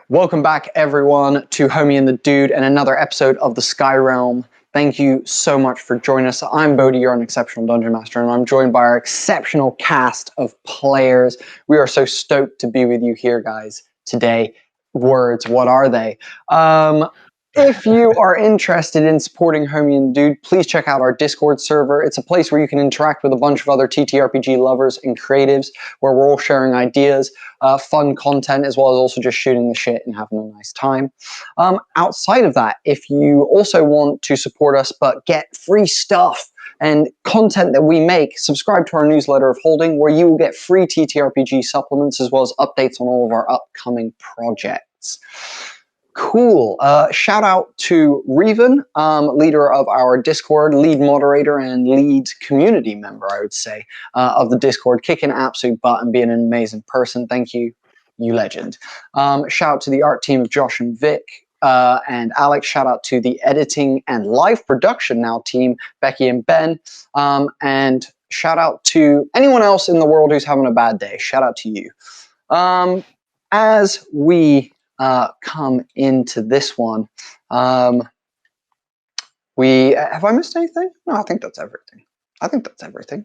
Welcome back, everyone, to Homie and the Dude and another episode of the Sky Realm. Thank you so much for joining us. I'm Bodhi, you're an exceptional Dungeon Master, and I'm joined by our exceptional cast of players. We are so stoked to be with you here, guys, today. Words, what are they? If you are interested in supporting Homie and Dude, please check out our Discord server. It's a place where you can interact with a bunch of other TTRPG lovers and creatives, where we're all sharing ideas, fun content, as well as also just shooting the shit and having a nice time. Outside of that, if you also want to support us but get free stuff and content that we make, subscribe to our newsletter of Holding, where you will get free TTRPG supplements as well as updates on all of our upcoming projects. Cool. Shout out to Reven, leader of our Discord, lead moderator and lead community member, I would say, of the Discord, kicking absolute butt and being an amazing person. Thank you, you legend. Shout out to the art team of Josh and Vic and Alex. Shout out to the editing and live production now team, Becky and Ben. And shout out to anyone else in the world who's having a bad day. Shout out to you. As we come into this one. Have I missed anything? No, I think that's everything.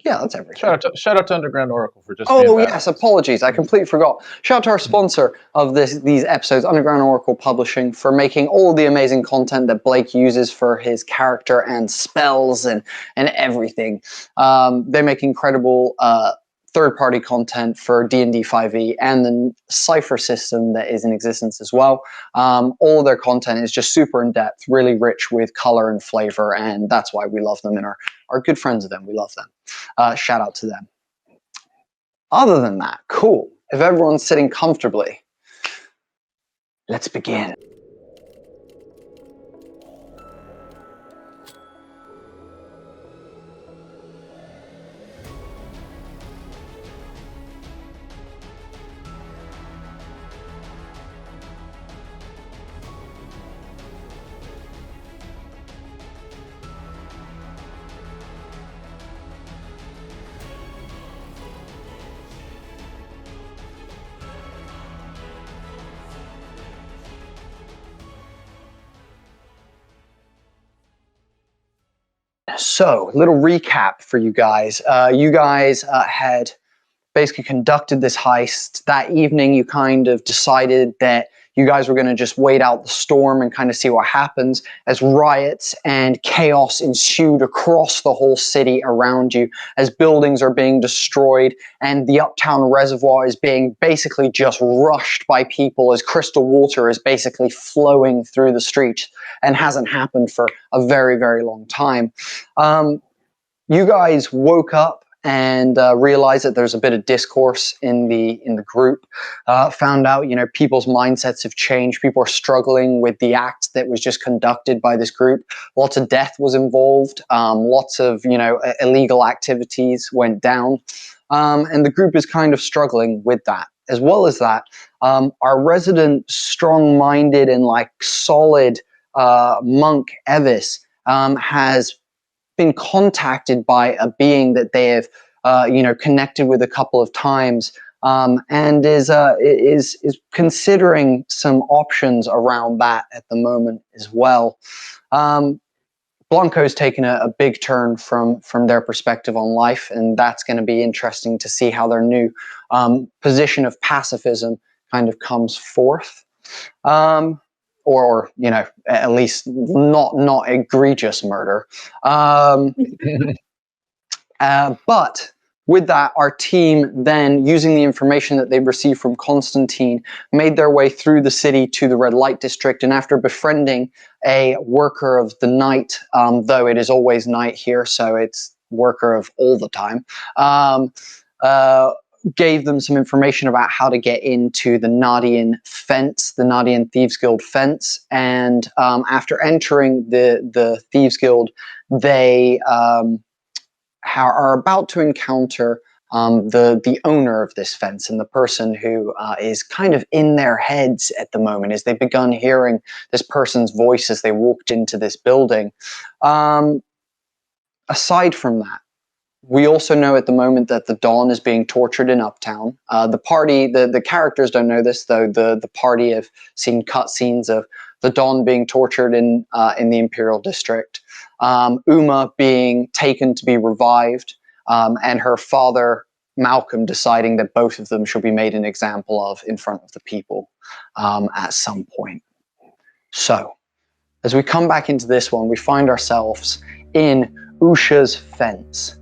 Yeah, that's everything. Shout out to Underground Oracle for just. Oh yes, apologies. I completely forgot. Shout out to our sponsor of these episodes, Underground Oracle Publishing, for making all the amazing content that Blake uses for his character and spells and everything. They make incredible third-party content for D&D 5e and the Cypher system that is in existence as well. All of their content is just super in-depth, really rich with color and flavor, and that's why we love them and are good friends of them. We love them. Shout out to them. Other than that, cool. If everyone's sitting comfortably, let's begin. So, little recap for you guys. You guys had basically conducted this heist. That evening, you kind of decided that you guys were going to just wait out the storm and kind of see what happens as riots and chaos ensued across the whole city around you, as buildings are being destroyed and the uptown reservoir is being basically just rushed by people as crystal water is basically flowing through the streets and hasn't happened for a very, very long time. You guys woke up and realized that there's a bit of discourse in the group. Found out, people's mindsets have changed. People are struggling with the act that was just conducted by this group. Lots of death was involved. Lots of, illegal activities went down. And the group is kind of struggling with that. As well as that, our resident strong-minded and solid monk, Evis, has been contacted by a being that they have, connected with a couple of times, and is considering some options around that at the moment as well. Blanco's taken a big turn from their perspective on life, and that's going to be interesting to see how their new position of pacifism kind of comes forth. Or at least not egregious murder. But with that, our team then, using the information that they received from Constantine, made their way through the city to the red light district, and after befriending a worker of the night, though it is always night here, so it's worker of all the time, gave them some information about how to get into the Nadian fence, the Nadian Thieves Guild fence. And after entering the Thieves Guild, they are about to encounter the owner of this fence and the person who is kind of in their heads at the moment, as they've begun hearing this person's voice as they walked into this building. Aside from that, We also know at the moment that the Dawn is being tortured in Uptown. The party, the characters don't know this, though. The party have seen cutscenes of the Dawn being tortured in the Imperial District. Uma being taken to be revived, and her father Malcolm deciding that both of them should be made an example of in front of the people at some point. So, as we come back into this one, we find ourselves in Usha's fence.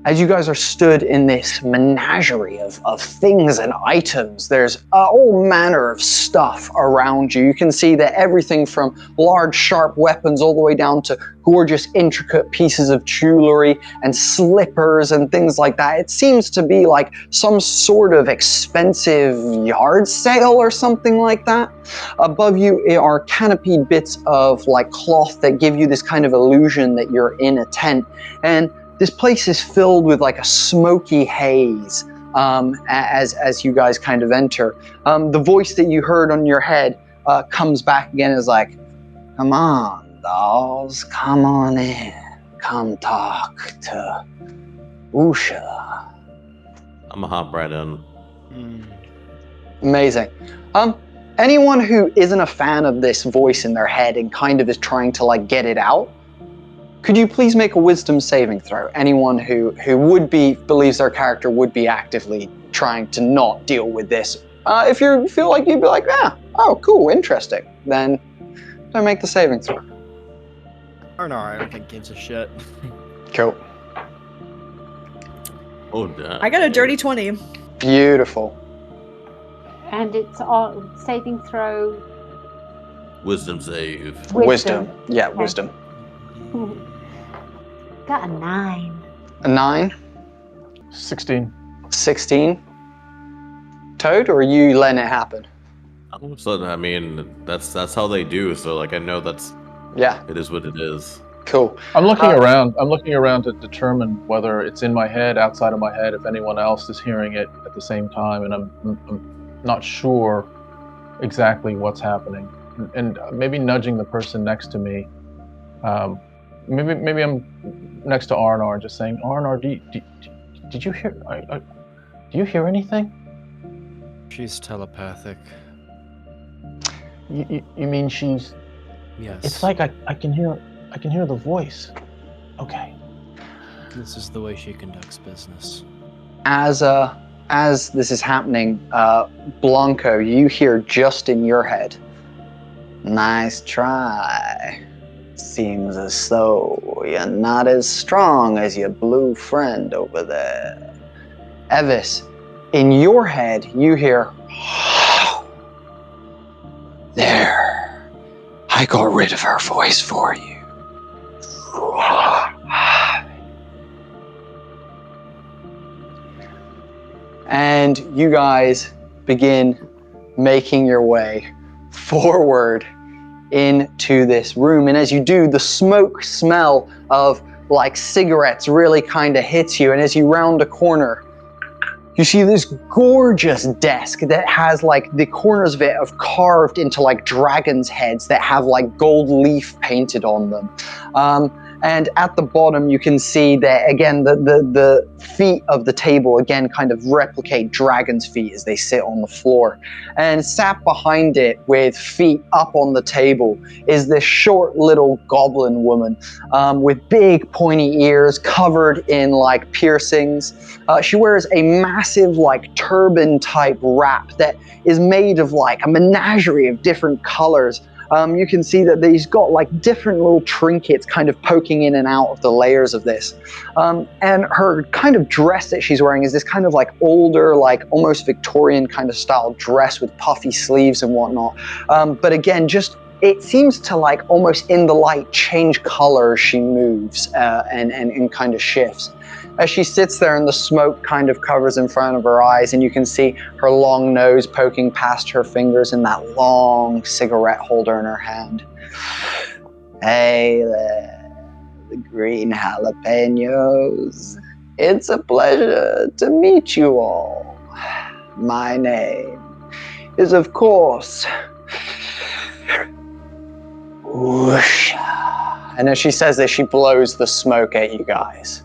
As you guys are stood in this menagerie of things and items, there's all manner of stuff around you. You can see that everything from large, sharp weapons all the way down to gorgeous, intricate pieces of jewelry and slippers and things like that. It seems to be like some sort of expensive yard sale or something like that. Above you are canopied bits of like cloth that give you this kind of illusion that you're in a tent. And this place is filled with like a smoky haze as you guys kind of enter. The voice that you heard on your head comes back again as like, come on, dolls, come on in. Come talk to Usha. I'm a hop right in. Amazing. Anyone who isn't a fan of this voice in their head and kind of is trying to like get it out, could you please make a wisdom saving throw? Anyone who believes their character would be actively trying to not deal with this. If you feel like you'd be like, oh, cool, interesting, then don't make the saving throw. Or no, I don't think gives a shit. Cool. Oh, damn. I got a dirty 20. Beautiful. And it's all saving throw. Wisdom save. Wisdom. Yeah, Okay. wisdom. Got a 9. A 9? 16. 16? Toad, or are you letting it happen? So, I mean, that's how they do. So, like, I know Yeah, it is what it is. cool. I'm looking around. I'm looking around to determine whether it's in my head, outside of my head, if anyone else is hearing it at the same time, and I'm not sure exactly what's happening. And maybe nudging the person next to me. Maybe I'm next to Arnar and just saying, Arnar, did you hear? Do you hear anything? She's telepathic. You mean she's? Yes. It's like I can hear the voice. Okay. This is the way she conducts business. As this is happening, Blanco, you hear just in your head, nice try. Seems as though you're not as strong as your blue friend over there. Evis, in your head, you hear, there, I got rid of her voice for you. And you guys begin making your way forward into this room. And as you do, the smoke smell of like cigarettes really kind of hits you. And as you round a corner, you see this gorgeous desk that has like the corners of it have carved into like dragon's heads that have like gold leaf painted on them. And at the bottom, you can see that, again, the feet of the table, again, kind of replicate dragon's feet as they sit on the floor. And sat behind it with feet up on the table is this short little goblin woman with big pointy ears covered in like piercings. She wears a massive like turban type wrap that is made of like a menagerie of different colors. You can see that he's got like different little trinkets kind of poking in and out of the layers of this. And her kind of dress that she's wearing is this kind of like older, like almost Victorian kind of style dress with puffy sleeves and whatnot. But again, just it seems to like almost in the light change color as she moves and kind of shifts. As she sits there and the smoke kind of covers in front of her eyes, and you can see her long nose poking past her fingers in that long cigarette holder in her hand. Hey there, the green jalapenos. It's a pleasure to meet you all. My name is, of course, Usha. And as she says this, she blows the smoke at you guys.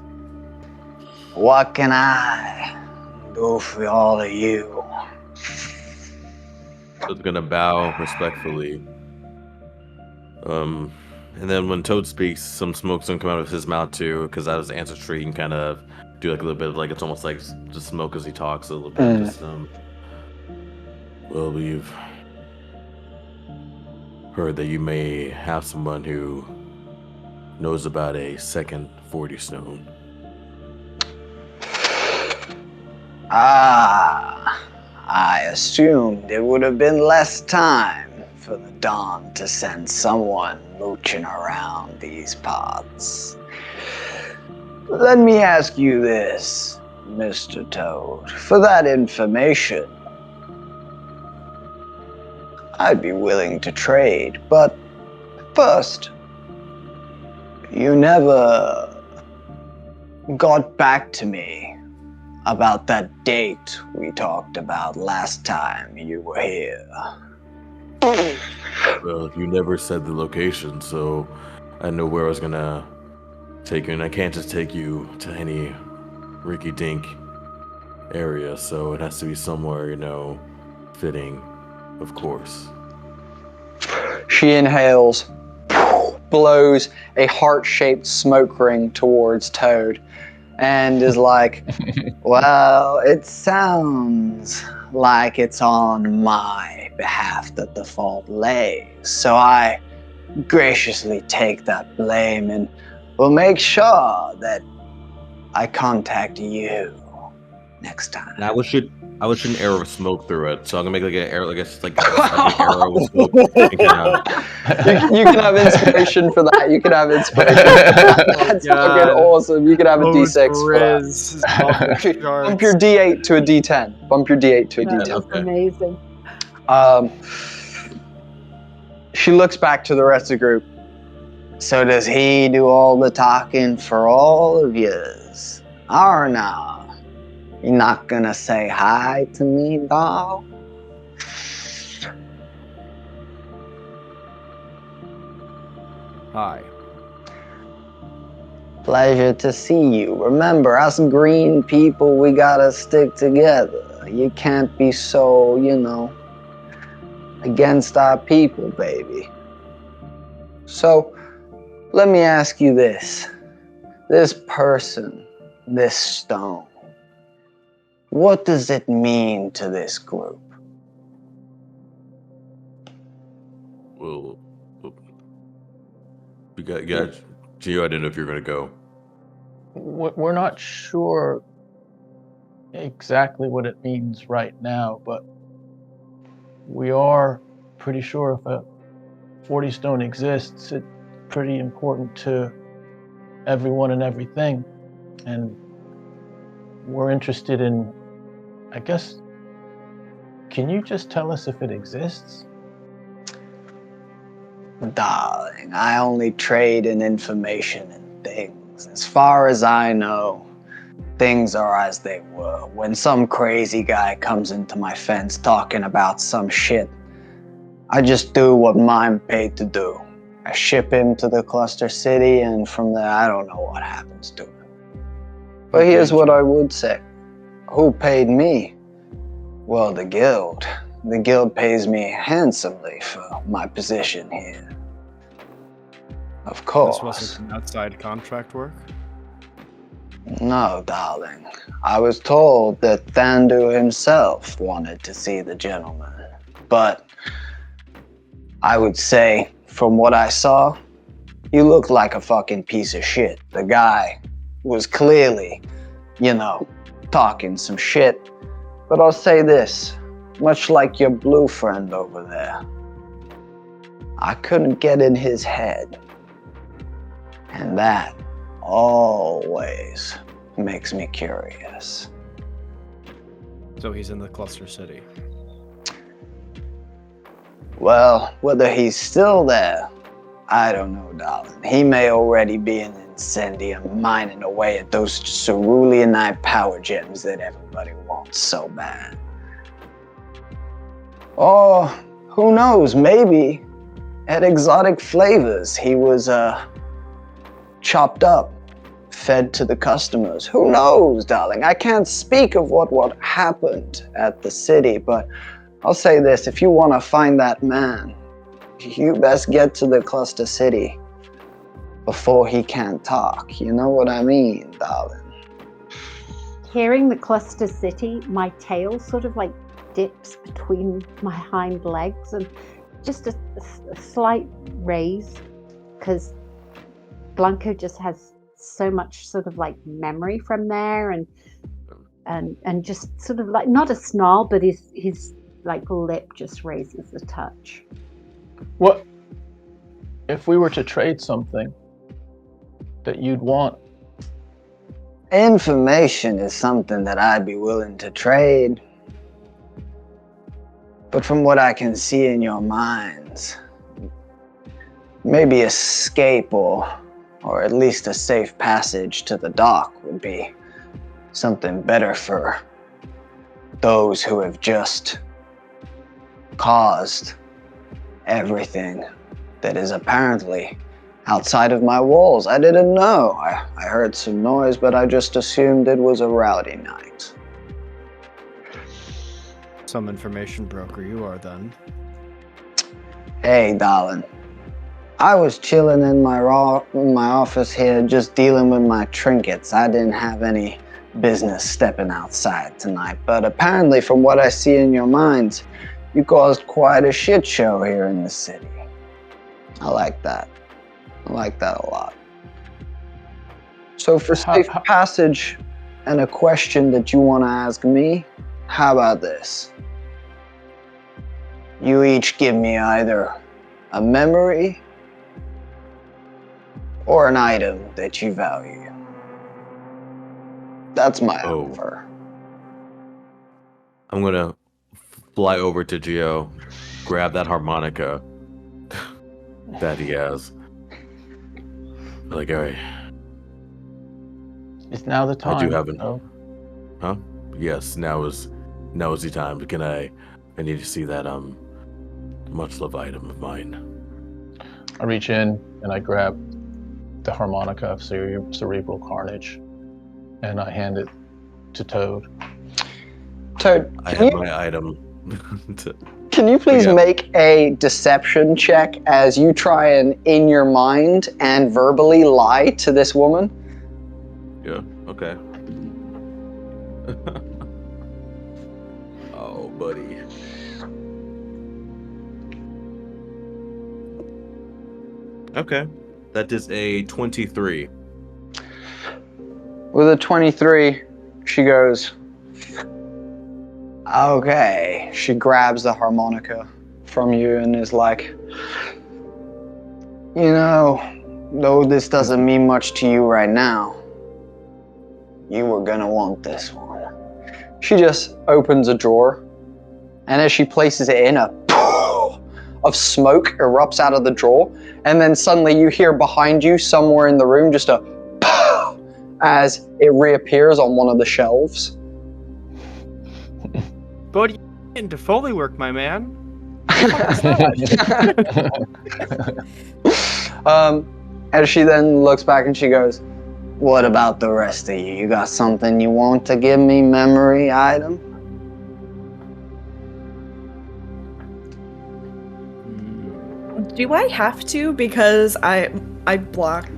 What can I do for all of you? I was gonna bow respectfully. And then when Toad speaks, some smoke's gonna come out of his mouth too, because that was the answer tree, and kind of do like a little bit of like it's almost like just smoke as he talks a little bit. Just well, we've heard that you may have someone who knows about a second 40 stone. I assumed it would have been less time for the Dawn to send someone mooching around these parts. Let me ask you this, Mr. Toad. For that information, I'd be willing to trade, but first, you never got back to me about that date we talked about last time you were here. Well, you never said the location, so I know where I was gonna take you, and I can't just take you to any rinky-dink area, so it has to be somewhere, fitting, of course. She inhales, blows a heart-shaped smoke ring towards Toad, and is like, well, it sounds like it's on my behalf that the fault lays, so I graciously take that blame and will make sure that I contact you next time. And I would shoot an arrow of smoke through it, so I'm gonna make like an arrow, like it's like an arrow with smoke. You can have inspiration for that. You can have inspiration. That's fucking awesome. You can have a D6 for that. Bump your D8 to a D10. Bump your D8 to a D10. That's amazing. She looks back to the rest of the group. So does he do all the talking for all of yous? Or no? You not gonna say hi to me, dog? Hi. Pleasure to see you. Remember, us green people, we gotta stick together. You can't be so, against our people, baby. So, let me ask you this. This person, this stone, what does it mean to this group? Well, you got Gio, I didn't know if you were gonna go. We're not sure exactly what it means right now, but we are pretty sure if a 40 stone exists, it's pretty important to everyone and everything. And we're interested in, I guess, can you just tell us if it exists? Darling, I only trade in information and things. As far as I know, things are as they were. When some crazy guy comes into my fence talking about some shit, I just do what I'm paid to do. I ship him to the cluster city, and from there, I don't know what happens to him. But here's what I would say. Who paid me? Well, the guild. The guild pays me handsomely for my position here. Of course. This wasn't outside contract work? No, darling. I was told that Thandu himself wanted to see the gentleman. But I would say, from what I saw, you look like a fucking piece of shit. The guy was clearly, talking some shit. But I'll say this, much like your blue friend over there, I couldn't get in his head. And that always makes me curious. So he's in the cluster city. Well, whether he's still there, I don't know, darling. He may already be an incendium mining away at those ceruleanite power gems that everybody wants so bad. Or, who knows, maybe at Exotic Flavors he was chopped up, fed to the customers. Who knows, darling? I can't speak of what happened at the city, but I'll say this, if you want to find that man, you best get to the cluster city before he can't talk. You know what I mean, darling? Hearing the cluster city, my tail sort of like dips between my hind legs and just a slight raise, because Blanco just has so much sort of like memory from there, and just sort of like, not a snarl, but his like lip just raises a touch. What if we were to trade something that you'd want? Information is something that I'd be willing to trade. But from what I can see in your minds, maybe escape or at least a safe passage to the dock would be something better for those who have just caused everything that is apparently outside of my walls. I didn't know. I heard some noise, but I just assumed it was a rowdy night. Some information broker you are then. Hey, darling. I was chilling in my office here, just dealing with my trinkets. I didn't have any business stepping outside tonight, but apparently from what I see in your minds, you caused quite a shit show here in the city. I like that. I like that a lot. So for safe passage and a question that you want to ask me, how about this? You each give me either a memory or an item that you value. That's my offer. I'm gonna fly over to Geo, grab that harmonica that he has. Like, all right. It's now the time. I do have an. Oh. Huh? Yes. Now is the time. Can I need to see that much loved item of mine. I reach in and I grab the harmonica of cerebral carnage, and I hand it to Toad. Toad, I have my item. Can you please make a deception check as you try and, in your mind and verbally, lie to this woman? Yeah, okay. Oh, buddy. Okay, that is a 23. With a 23, she goes, okay. She grabs the harmonica from you and is like, you know, though this doesn't mean much to you right now, you were gonna want this one. She just opens a drawer, and as she places it in, a poof of smoke erupts out of the drawer, and then suddenly you hear behind you, somewhere in the room, just a poof as it reappears on one of the shelves. But you into Foley work, my man. As she then looks back and she goes, what about the rest of you? You got something you want to give me, memory item? Do I have to? Because I block.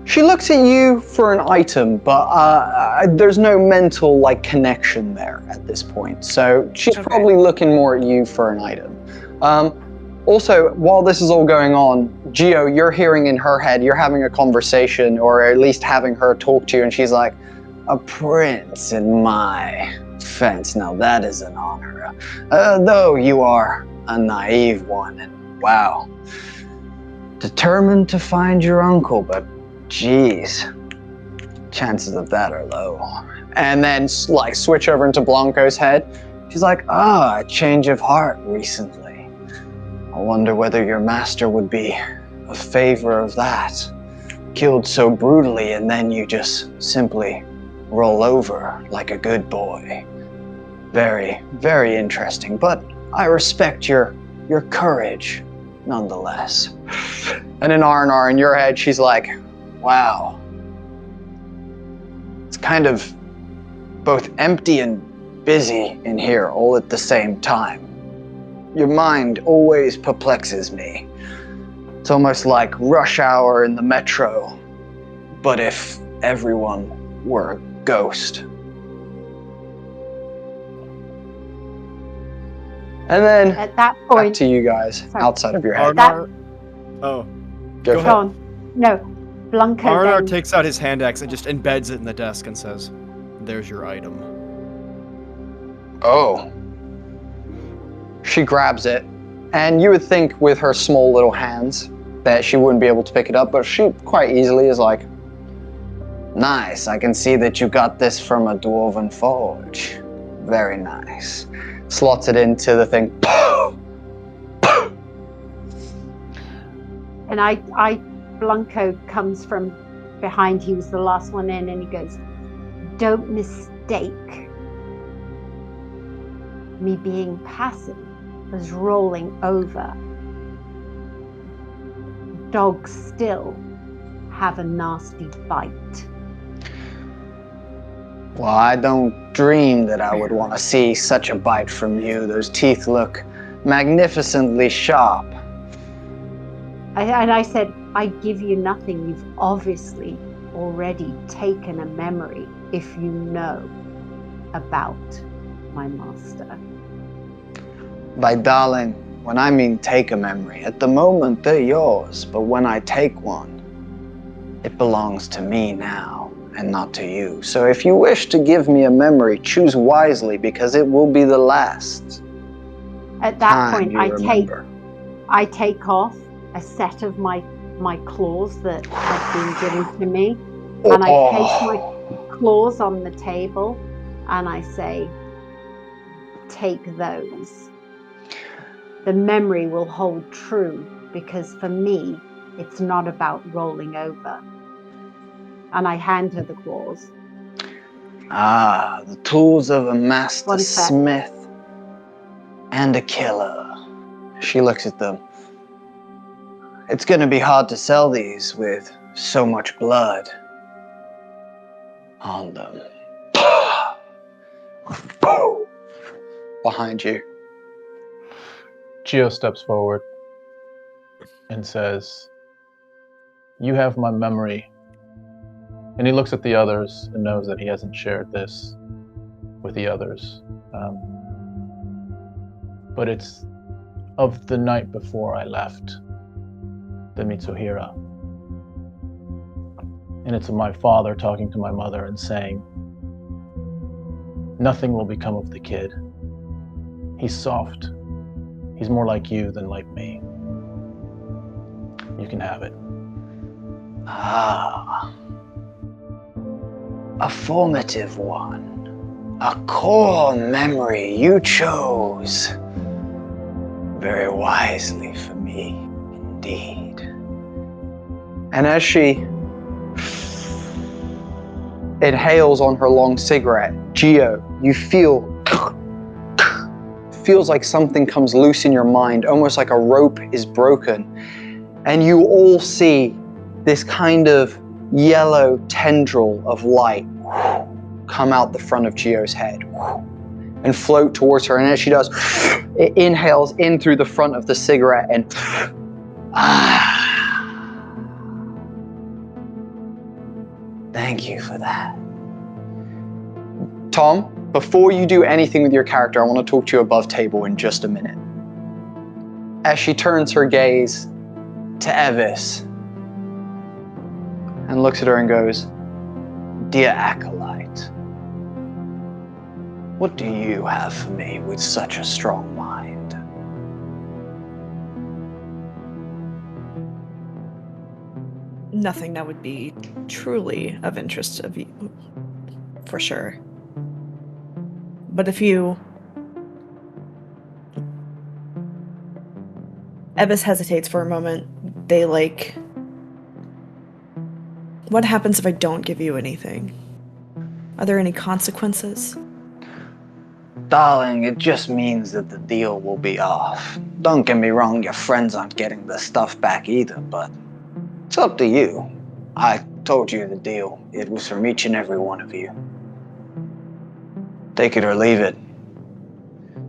She looks at you for an item, but there's no mental connection there at this point. So she's probably looking more at you for an item. Also, while this is all going on, Geo, you're hearing in her head, you're having a conversation, or at least having her talk to you, and she's like, a prince in my fence. Now that is an honor. Though you are a naive one, and wow, determined to find your uncle, but geez, chances of that are low. And then switch over into Blanco's head. She's like, a change of heart recently. I wonder whether your master would be a favor of that. Killed so brutally, and then you just simply roll over like a good boy. Very, very interesting, but I respect your courage nonetheless. And in R&R, in your head, she's like, wow. It's kind of both empty and busy in here all at the same time. Your mind always perplexes me. It's almost like rush hour in the metro, but if everyone were a ghost. And then At that back point, to you guys, Sorry. outside of your head. Arnar. Oh. Go go for ahead. it. gone. No, Blanco Arnar then takes out his hand axe and just embeds it in the desk and says, "There's your item." Oh. She grabs it, and you would think with her small little hands that she wouldn't be able to pick it up, but she quite easily is like, nice, I can see that you got this from a dwarven forge. Very nice. Slots it into the thing. and I Blanco comes from behind. He was the last one in, and he goes, "Don't mistake me being passive as rolling over. Dogs still have a nasty bite." Well, I don't dream that I would want to see such a bite from you. Those teeth look magnificently sharp. And I said, "I give you nothing. You've obviously already taken a memory if you know about my master." My darling, when I mean take a memory, at the moment they're yours, but when I take one, it belongs to me now and not to you. So if you wish to give me a memory, choose wisely because it will be the last At that time point, you remember. I take off a set of my claws that had been given to me, and I place my claws on the table, and I say, "Take those. The memory will hold true because for me, it's not about rolling over." And I hand her the claws. Ah, the tools of a master One sec. smith and a killer. She looks at them. It's going to be hard to sell these with so much blood on them. Behind you. Geo steps forward and says, "You have my memory." And he looks at the others and knows that he hasn't shared this with the others. But it's of the night before I left the Mitsuhira. And it's of my father talking to my mother and saying, "Nothing will become of the kid. He's soft. He's more like you than like me. You can have it." Ah. A formative one. A core memory you chose. Very wisely for me, indeed. And as she inhales on her long cigarette, Geo, you feels like something comes loose in your mind, almost like a rope is broken. And you all see this kind of yellow tendril of light come out the front of Geo's head and float towards her. And as she does, it inhales in through the front of the cigarette and thank you for that. Tom, before you do anything with your character, I want to talk to you above table in just a minute. As she turns her gaze to Evis and looks at her and goes, "Dear Acolyte, what do you have for me with such a strong mind?" Nothing that would be truly of interest of you, for sure. But if you... Evis hesitates for a moment. They like... What happens if I don't give you anything? Are there any consequences? Darling, it just means that the deal will be off. Don't get me wrong, your friends aren't getting their stuff back either, but It's up to you. I told you the deal. It was from each and every one of you. Take it or leave it.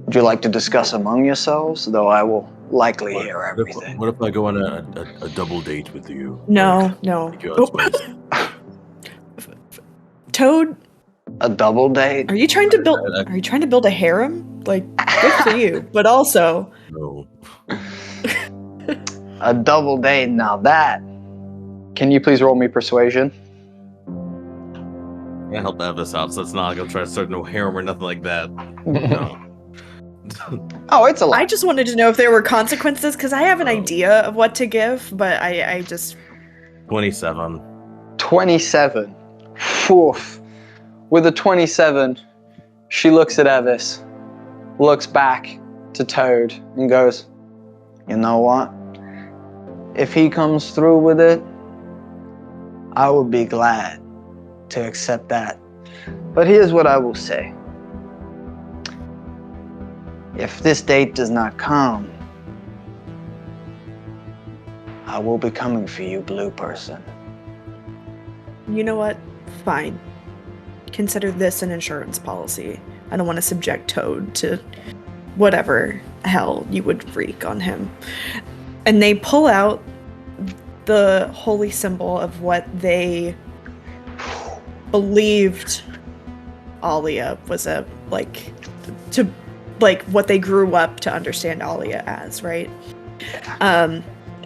Would you like to discuss among yourselves? Though I will likely hear everything. What if I go on a double date with you? No, no. Take you out spicy. Toad, A double date? are you trying to build a harem? Like, good for you, but also No. A double date, now that. Can you please roll me persuasion? I help Evis out, so it's not like I'm trying to start no harem or nothing like that. No. Oh, it's a lot. I just wanted to know if there were consequences because I have an idea of what to give, but I just 27. 27. Oof. With a 27, she looks at Evis, looks back to Toad, and goes, you know what? If he comes through with it, I would be glad to accept that. But here's what I will say. If this date does not come, I will be coming for you, blue person. You know what? Fine. Consider this an insurance policy. I don't want to subject Toad to whatever hell you would wreak on him. And they pull out the holy symbol of what they believed Alia was what they grew up to understand Alia as, right? And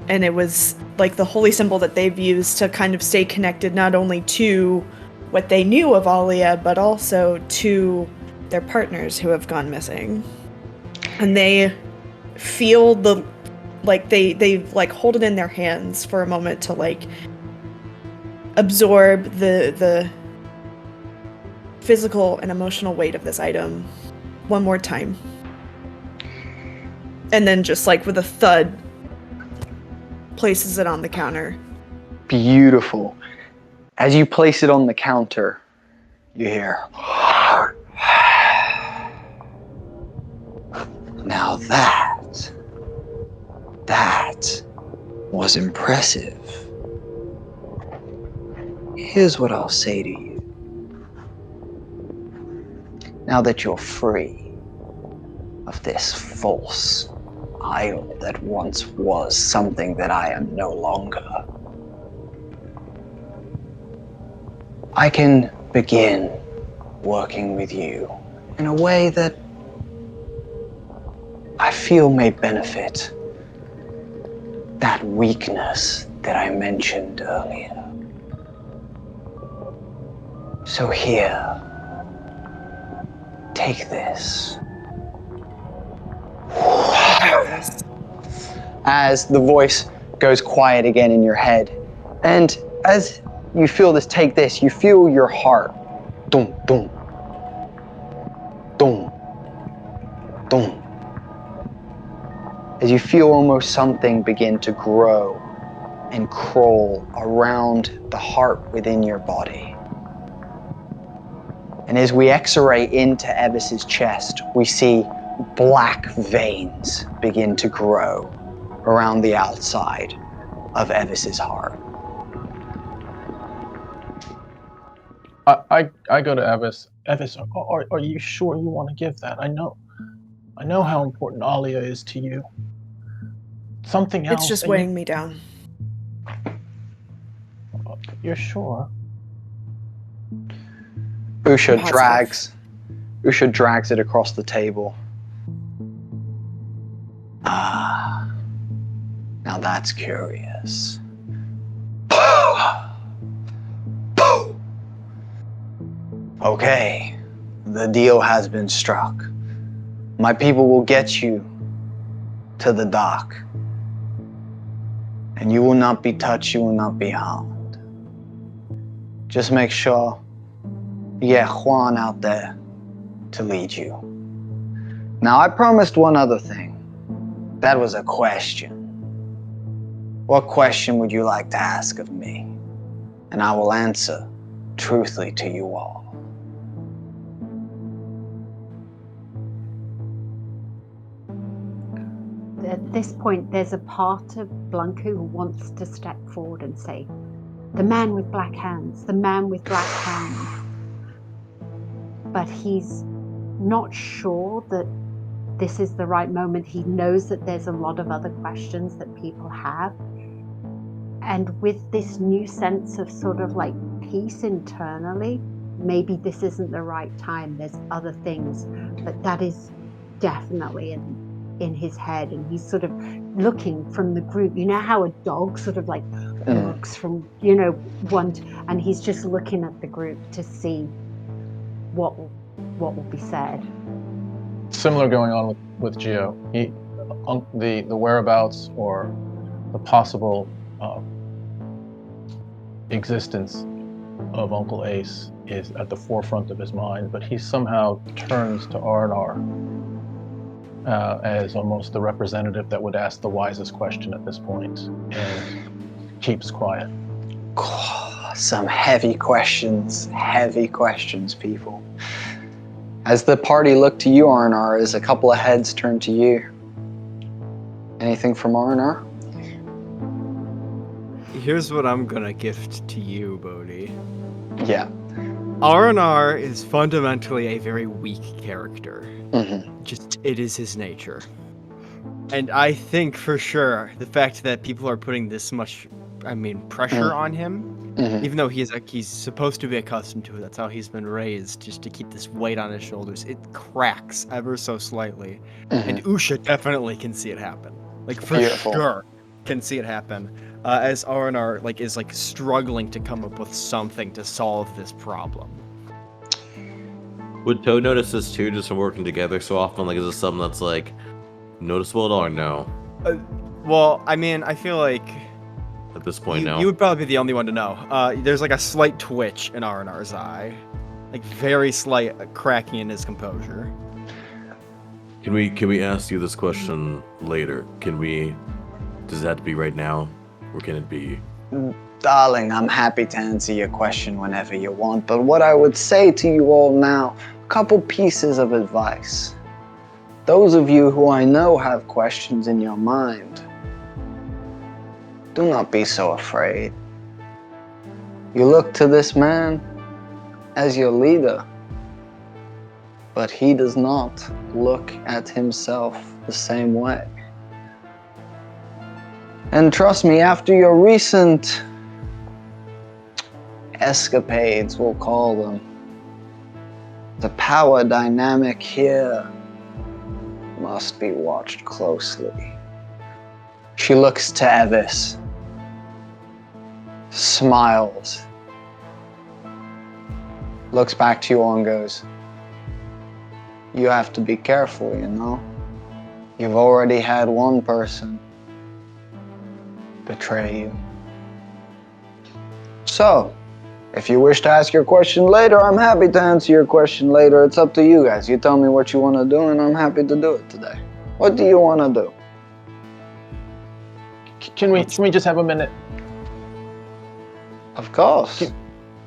it was like the holy symbol that they've used to kind of stay connected not only to what they knew of Alia, but also to their partners who have gone missing. And they feel they hold it in their hands for a moment to absorb the physical and emotional weight of this item one more time. And then just with a thud, places it on the counter. Beautiful. As you place it on the counter, you hear, now that was impressive. Here's what I'll say to you. Now that you're free of this false idol that once was something that I am no longer, I can begin working with you in a way that I feel may benefit that weakness that I mentioned earlier. So here, take this. As the voice goes quiet again in your head, and as you feel this, take this, you feel your heart, dum, dum, dum, dum. As you feel almost something begin to grow and crawl around the heart within your body. And as we x-ray into Evis's chest, we see black veins begin to grow around the outside of Evis's heart. I go to Evis. Evis, are you sure you want to give that? I know how important Alia is to you. Something else. It's just weighing me down. You're sure? Usha drags it across the table. Ah, now that's curious. Okay, the deal has been struck. My people will get you to the dock. And you will not be touched, you will not be harmed. Just make sure you get Juan out there to lead you. Now, I promised one other thing. That was a question. What question would you like to ask of me? And I will answer truthfully to you all. That at this point, there's a part of Blanca who wants to step forward and say, the man with black hands, the man with black hands. But he's not sure that this is the right moment. He knows that there's a lot of other questions that people have. And with this new sense of sort of like peace internally, maybe this isn't the right time. There's other things, but that is definitely in his head. And he's sort of looking from the group. You know how a dog sort of like looks from, one, and he's just looking at the group to see what will be said. Similar going on with Geo. The whereabouts or the possible existence of Uncle Ace is at the forefront of his mind, but he somehow turns to R&R as almost the representative that would ask the wisest question at this point, and keeps quiet. Some heavy questions, people. As the party look to you, R&R, as a couple of heads turn to you. Anything from R&R? Here's what I'm gonna gift to you, Bodhi. Yeah. R&R is fundamentally a very weak character. Mm-hmm. Just, it is his nature. And I think for sure, the fact that people are putting this much, pressure on him, even though he's supposed to be accustomed to it, that's how he's been raised, just to keep this weight on his shoulders, it cracks ever so slightly. And Usha definitely can see it happen. Like, for sure can see it happen. As R&R is struggling to come up with something to solve this problem. Would Toad notice this too, just from working together so often? Is this something that's noticeable at all, or no? Well, I feel like at this point, you would probably be the only one to know. There's a slight twitch in R&R's eye, very slight cracking in his composure. Can we ask you this question later? Does it have to be right now? Or can it be? Darling, I'm happy to answer your question whenever you want, but what I would say to you all now, a couple pieces of advice. Those of you who I know have questions in your mind, do not be so afraid. You look to this man as your leader, but he does not look at himself the same way. And trust me, after your recent escapades, we'll call them, the power dynamic here must be watched closely. She looks to Evis, smiles, looks back to you all and goes, you have to be careful, You've already had one person betray you. So, if you wish to ask your question later, I'm happy to answer your question later. It's up to you guys. You tell me what you want to do, and I'm happy to do it today. What do you want to do? Can we just have a minute? Of course.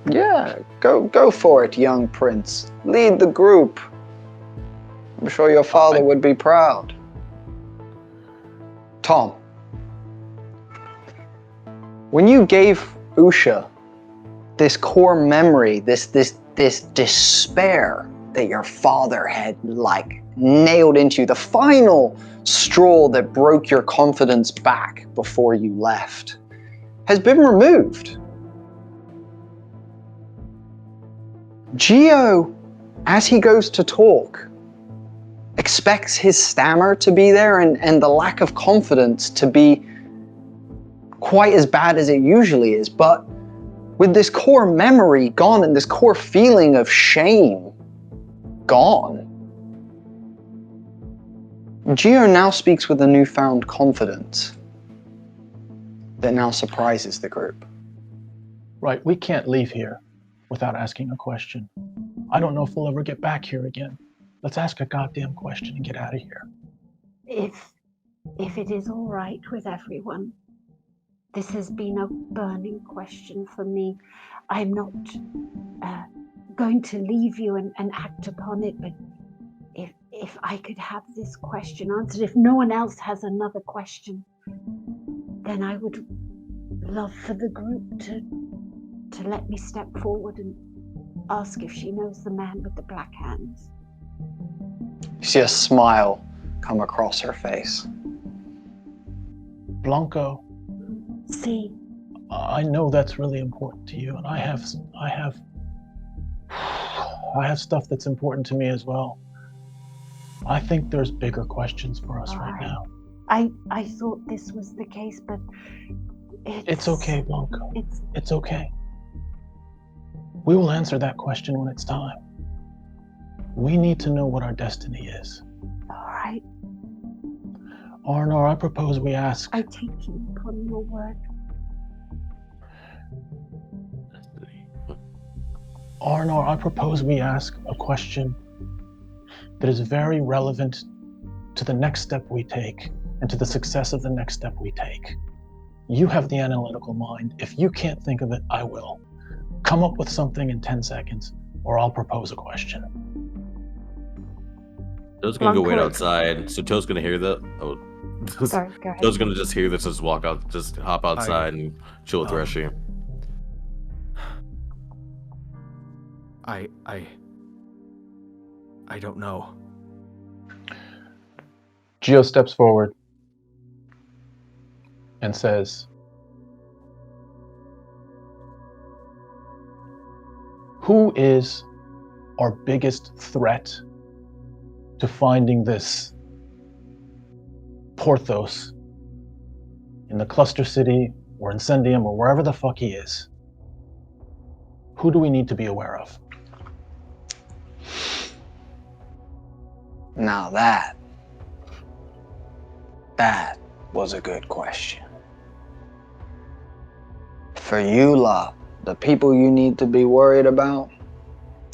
Yeah, go for it, young prince. Lead the group. I'm sure your father would be proud. Tom, when you gave Usha this core memory, this despair that your father had nailed into you, the final straw that broke your confidence back before you left, has been removed. Geo, as he goes to talk, expects his stammer to be there and the lack of confidence to be quite as bad as it usually is, but with this core memory gone and this core feeling of shame gone, Geo now speaks with a newfound confidence that now surprises the group. Right, we can't leave here without asking a question. I don't know if we'll ever get back here again. Let's ask a goddamn question and get out of here. If it is all right with everyone, this has been a burning question for me. I'm not going to leave you and act upon it, but if I could have this question answered, if no one else has another question, then I would love for the group to let me step forward and ask if she knows the man with the black hands. You see a smile come across her face. Blanco, See, I know that's really important to you, and I have stuff that's important to me as well. I think there's bigger questions for us right now. I thought this was the case, but It's okay, Blanco. It's It's okay. We will answer that question when it's time. We need to know what our destiny is. all right. Arnor, I propose we ask. I take you upon your word. Arnor, I propose we ask a question that is very relevant to the next step we take and to the success of the next step we take. You have the analytical mind. If you can't think of it, I will. Come up with something in 10 seconds, or I'll propose a question. Toad's gonna go wait Blanco- outside. So Toad's gonna hear that. Oh, Sorry, go ahead. Toad's gonna just hear this and just walk out, just hop outside and chill with Reshi. I don't know. Geo steps forward and says, "Who is our biggest threat to finding this Porthos in the cluster city or Incendium or wherever the fuck he is? Who do we need to be aware of?" Now that was a good question. For you lot, the people you need to be worried about,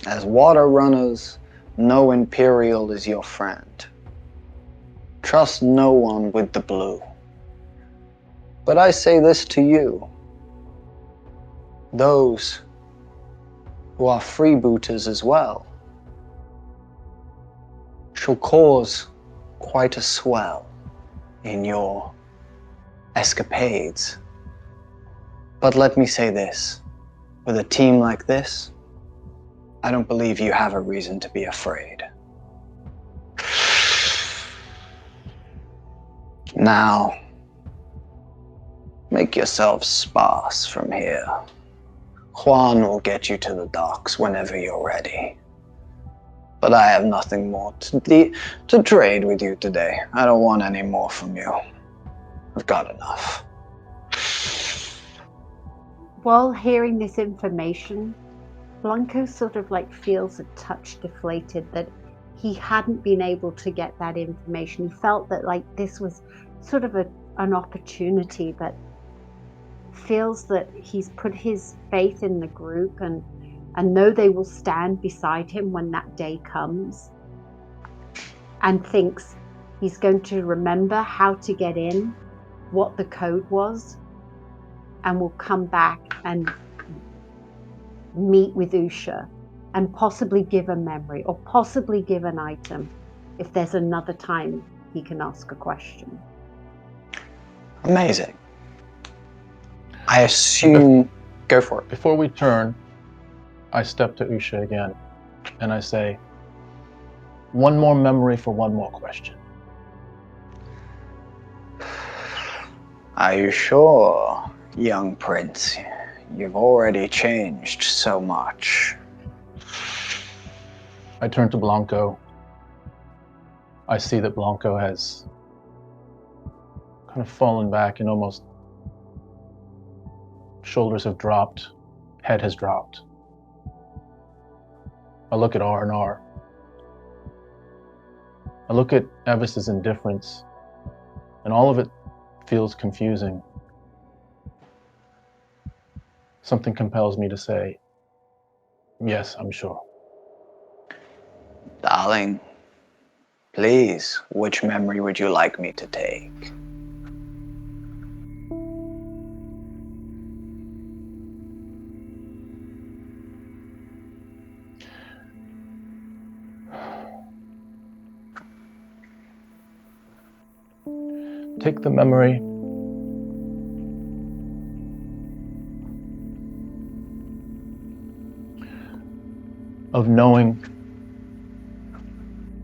as water runners, no Imperial is your friend. Trust no one with the blue. But I say this to you, those who are freebooters as well, shall cause quite a swell in your escapades. But let me say this, with a team like this, I don't believe you have a reason to be afraid. Now, make yourselves sparse from here. Juan will get you to the docks whenever you're ready. But I have nothing more to trade with you today. I don't want any more from you. I've got enough. While hearing this information, Blanco sort of like feels a touch deflated that he hadn't been able to get that information. He felt that like this was sort of an opportunity, but feels that he's put his faith in the group and know they will stand beside him when that day comes, and thinks he's going to remember how to get in, what the code was, and will come back and meet with Usha and possibly give a memory or possibly give an item if there's another time he can ask a question. Amazing. I assume... Go for it. Before we turn, I step to Usha again, and I say, one more memory for one more question. Are you sure, young prince? You've already changed so much. I turn to Blanco. I see that Blanco has kind of fallen back and almost shoulders have dropped, head has dropped. I look at R&R. I look at Evis's indifference, and all of it feels confusing. Something compels me to say, yes, I'm sure. Darling, please, which memory would you like me to take? take the memory of knowing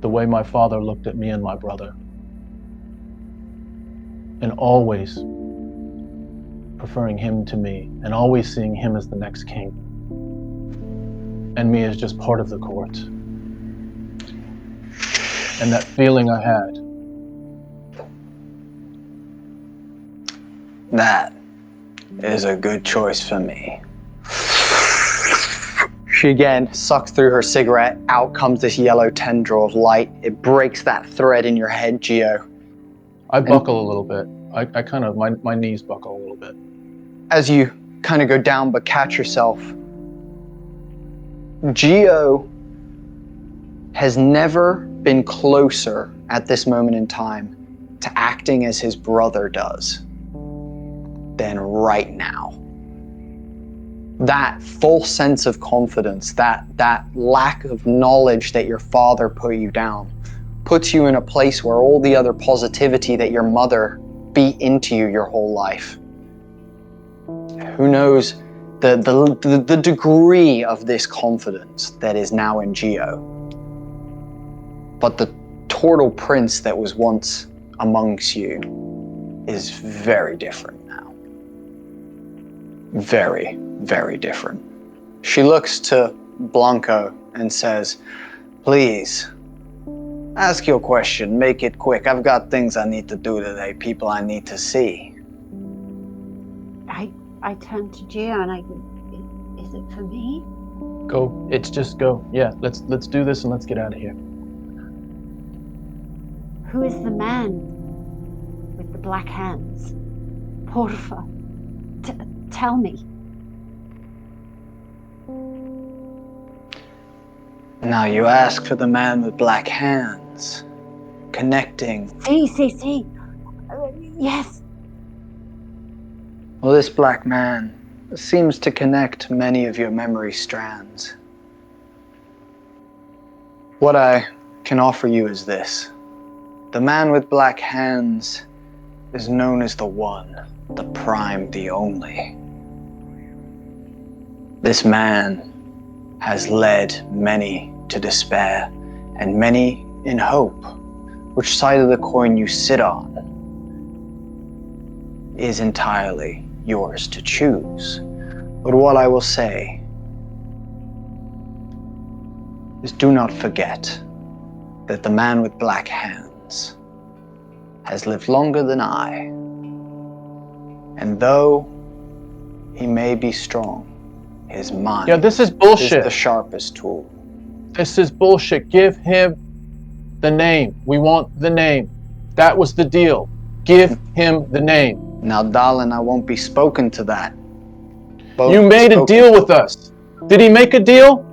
the way my father looked at me and my brother, and always preferring him to me, and always seeing him as the next king, and me as just part of the court. And that feeling I had. That is a good choice for me. She again sucks through her cigarette. Out comes this yellow tendril of light. It breaks that thread in your head, Geo. I buckle a little bit. I kind of, my knees buckle a little bit. As you kind of go down but catch yourself, Geo has never been closer at this moment in time to acting as his brother does than right now. That full sense of confidence, that lack of knowledge that your father put you down, puts you in a place where all the other positivity that your mother beat into you your whole life. Who knows the degree of this confidence that is now in Geo. But the turtle prince that was once amongst you is very different now. Very, very different. She looks to Blanco and says, please, ask your question, make it quick. I've got things I need to do today, people I need to see. I turn to Gio and I go, is it for me? Go, it's just go. Yeah, let's do this and let's get out of here. Who is the man with the black hands? Porfa, tell me. Now you ask for the man with black hands, connecting. See. Yes. Well, this black man seems to connect many of your memory strands. What I can offer you is this. The man with black hands is known as the One, the Prime, the Only. This man has led many to despair and many in hope. Which side of the coin you sit on is entirely yours to choose. But what I will say is do not forget that the man with black hands has lived longer than I. And though he may be strong, his mind this is bullshit. Is the sharpest tool. This is bullshit. Give him the name. We want the name. That was the deal. Give him the name. Now, darling, I won't be spoken to that. You made a deal with us. Did he make a deal?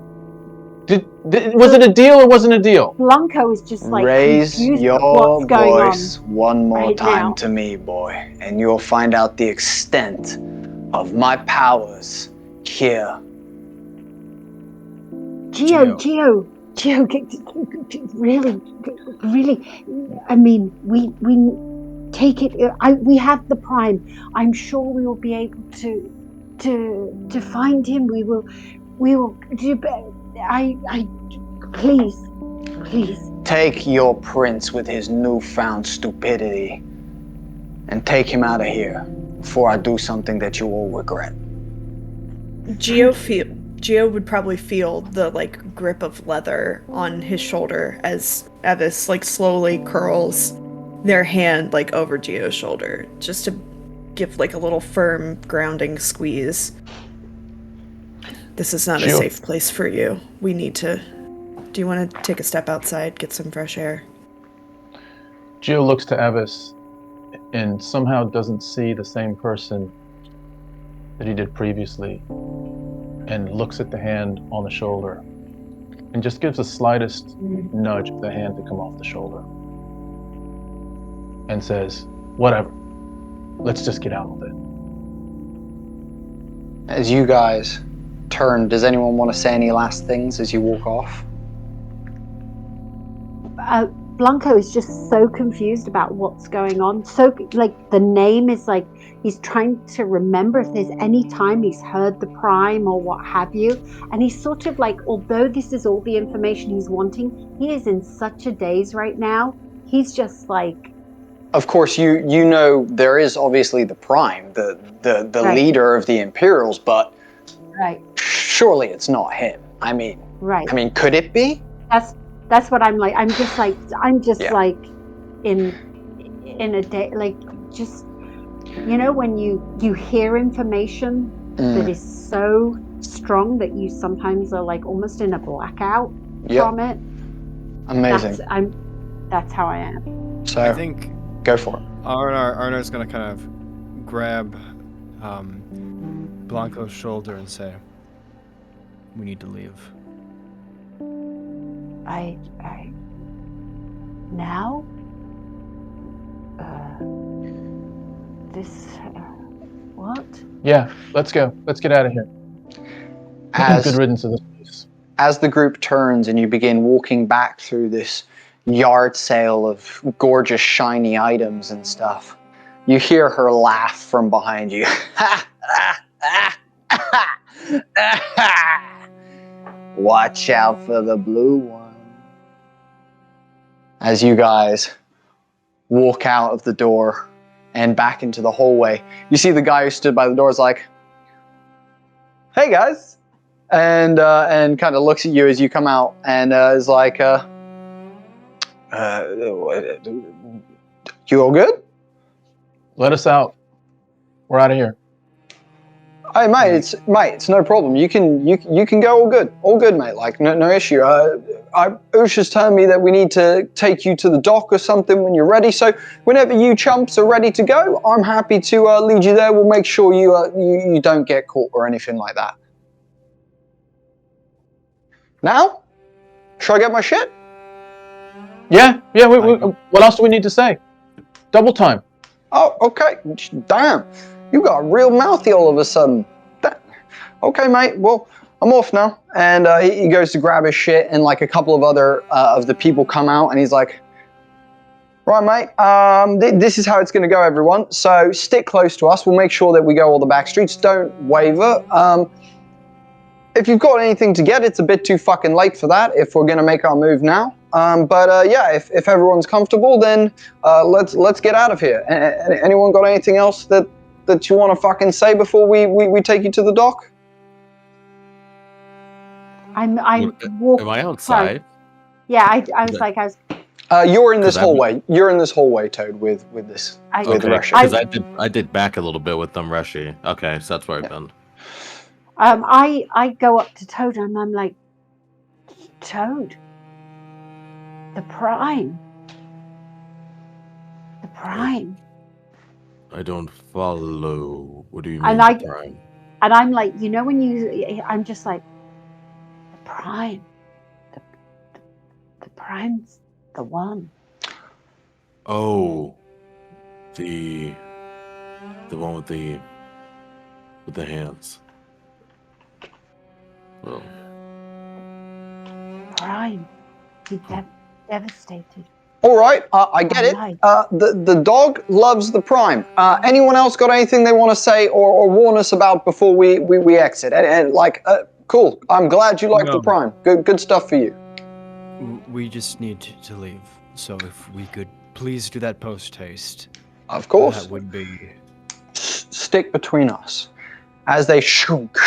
Was it a deal or wasn't a deal? Blanco is just like raise confused your what's going voice on one more right time now. to me, boy, and you'll find out the extent of my powers here. Gio, really, I mean, we take it, we have the Prime. I'm sure we will be able to find him. We will do better. Please. Take your prince with his newfound stupidity and take him out of here before I do something that you will regret. Gio would probably feel the grip of leather on his shoulder as Evis slowly curls their hand over Gio's shoulder, just to give a little firm grounding squeeze. This is not a safe place for you. We need to... Do you want to take a step outside, get some fresh air? Gio looks to Evis and somehow doesn't see the same person that he did previously, and looks at the hand on the shoulder and just gives the slightest nudge of the hand to come off the shoulder and says, whatever, let's just get out with it. As you guys turn, does anyone want to say any last things as you walk off? Blanco is just so confused about what's going on. So, like, the name is like, he's trying to remember if there's any time he's heard the prime or what have you. And he's sort of like, although this is all the information he's wanting, he is in such a daze right now. He's just like... Of course, you know there is obviously the prime, the Right. leader of the Imperials, but Right. surely it's not him. I mean, could it be? That's what I'm like. I'm just Yeah. like in a day, like, just, you know, when you hear information that is so strong that you sometimes are like almost in a blackout from it. Amazing. That's how I am. So I think go for it. Arno's gonna kind of grab Blanco's shoulder and say, "We need to leave." I now this what? Yeah, let's go. Let's get out of here. Good riddance of this place. As the group turns and you begin walking back through this yard sale of gorgeous shiny items and stuff, you hear her laugh from behind you. Watch out for the blue one. As you guys walk out of the door and back into the hallway, you see the guy who stood by the door is like, "Hey guys," and kind of looks at you as you come out and is like, "You all good?" Let us out. We're out of here. Hey mate, it's no problem. You can go all good, mate. Like no issue. Usha's telling me that we need to take you to the dock or something when you're ready. So whenever you chumps are ready to go, I'm happy to lead you there. We'll make sure you don't get caught or anything like that. Now, should I get my shit? Yeah. What else do we need to say? Double time. Oh, okay. Damn. You got real mouthy all of a sudden. Okay, mate. Well, I'm off now. And he goes to grab his shit, and like a couple of other of the people come out, and he's like, "Right, mate. This is how it's going to go, everyone. So stick close to us. We'll make sure that we go all the back streets. Don't waver. If you've got anything to get, it's a bit too fucking late for that. If we're going to make our move now. Yeah, if everyone's comfortable, then let's get out of here. Anyone got anything else that you want to fucking say before we take you to the dock?" Am I outside? Yeah, I was like, you're in this hallway. You're in this hallway, Toad, with this with Rushy. Because I did back a little bit with them, Rushy. Okay, so that's where I've been. I go up to Toad and I'm like, "Toad, the prime. I don't follow. What do you mean, And prime? And I'm like, you know, I'm just like, the prime, the prime's the one." Oh, the one with the hands. Well, Prime, he devastated. All right, I get it. The dog loves the prime. Anyone else got anything they want to say or warn us about before we exit? And cool. I'm glad you like the prime. Good stuff for you. We just need to leave. So if we could please do that post haste. Of course. That would be. Stick between us. As they shunk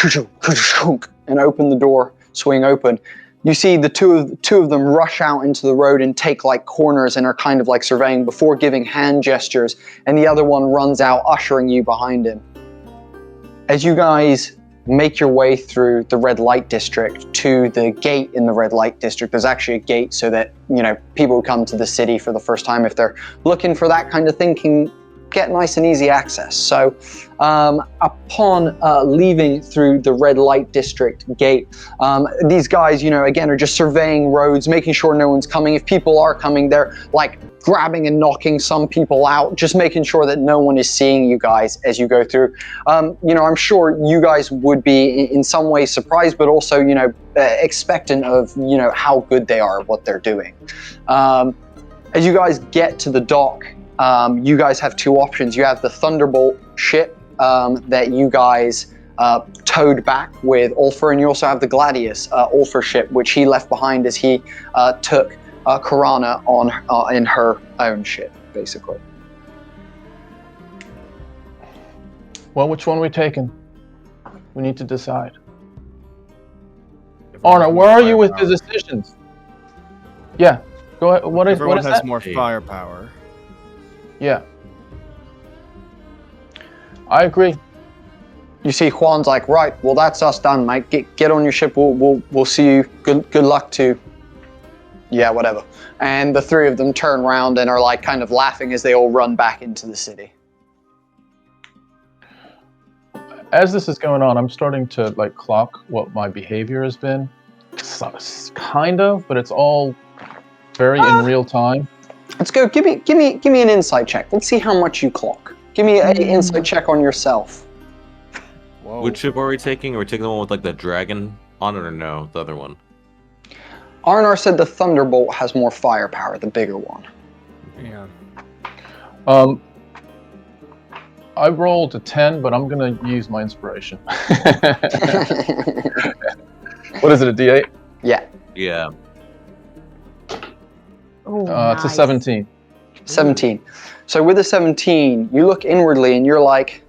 and open the door, swing open, you see the two of them rush out into the road and take like corners and are kind of like surveying before giving hand gestures, and the other one runs out, ushering you behind him. As you guys make your way through the red light district to the gate in the red light district, there's actually a gate so that, you know, people who come to the city for the first time, if they're looking for that kind of thing, can get nice and easy access. So upon leaving through the red light district gate, these guys, you know, again, are just surveying roads, making sure no one's coming. If people are coming, they're like grabbing and knocking some people out, just making sure that no one is seeing you guys as you go through. You know, I'm sure you guys would be in some way surprised, but also, you know, expectant of, you know, how good they are at what they're doing. As you guys get to the dock, you guys have two options. You have the Thunderbolt ship that you guys towed back with Ulfr, and you also have the Gladius Ulfr ship, which he left behind as he took Karana on in her own ship, basically. Well, which one are we taking? We need to decide. Arna, where are you with the decisions? Yeah, go ahead. What is Everyone has that? more firepower. Yeah. I agree. You see Juan's like, right, well, that's us done, mate. Get on your ship. We'll see you. Good luck to. Yeah, whatever. And the three of them turn around and are like kind of laughing as they all run back into the city. As this is going on, I'm starting to like clock what my behavior has been. Kind of, but it's all very in real time. Let's go. Give me an insight check. Let's see how much you clock. Give me an insight check on yourself. Whoa. Which ship are we taking? Are we taking the one with like the dragon on it, or no, the other one? Arnar said the Thunderbolt has more firepower, the bigger one. Yeah. I rolled a 10, but I'm gonna use my inspiration. What is it, a D8? Yeah. Yeah. Oh, It's a nice. 17. 17. So with a 17, you look inwardly and you're like,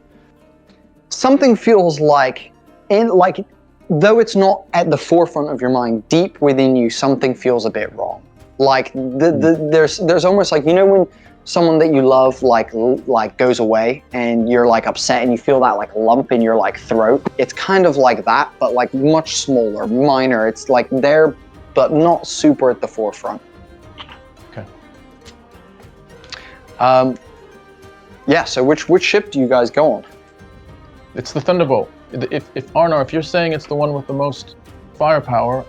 something feels like, though it's not at the forefront of your mind, deep within you, something feels a bit wrong. Like there's almost like, you know, when someone that you love like goes away and you're like upset and you feel that like lump in your like throat. It's kind of like that, but like much smaller, minor. It's like there, but not super at the forefront. Okay. Yeah. So which ship do you guys go on? It's the Thunderbolt. If Arnar, if you're saying it's the one with the most firepower,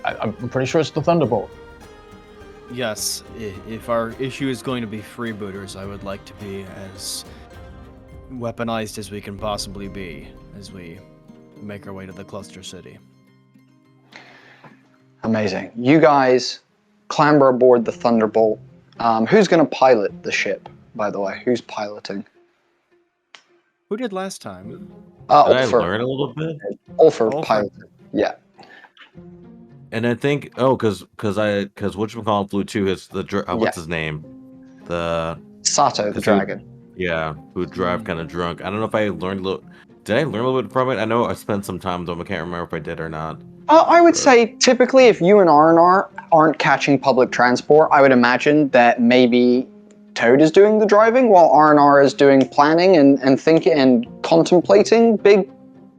I'm pretty sure it's the Thunderbolt. Yes, if our issue is going to be freebooters, I would like to be as weaponized as we can possibly be as we make our way to the cluster city. Amazing. You guys clamber aboard the Thunderbolt. Who's going to pilot the ship, by the way? Who's piloting? Who did last time? Did I Ulfr. learn a little bit? Ulfr piloted. Yeah. And I think because whatchamacallit flew too. His what's his name? The Sato the dragon. Yeah, who drive kind of drunk. I don't know if I learned a little. Did I learn a little bit from it? I know I spent some time with him. I can't remember if I did or not. I would say typically if you and Arnar aren't catching public transport, I would imagine that maybe Toad is doing the driving while Arnar is doing planning and thinking and contemplating big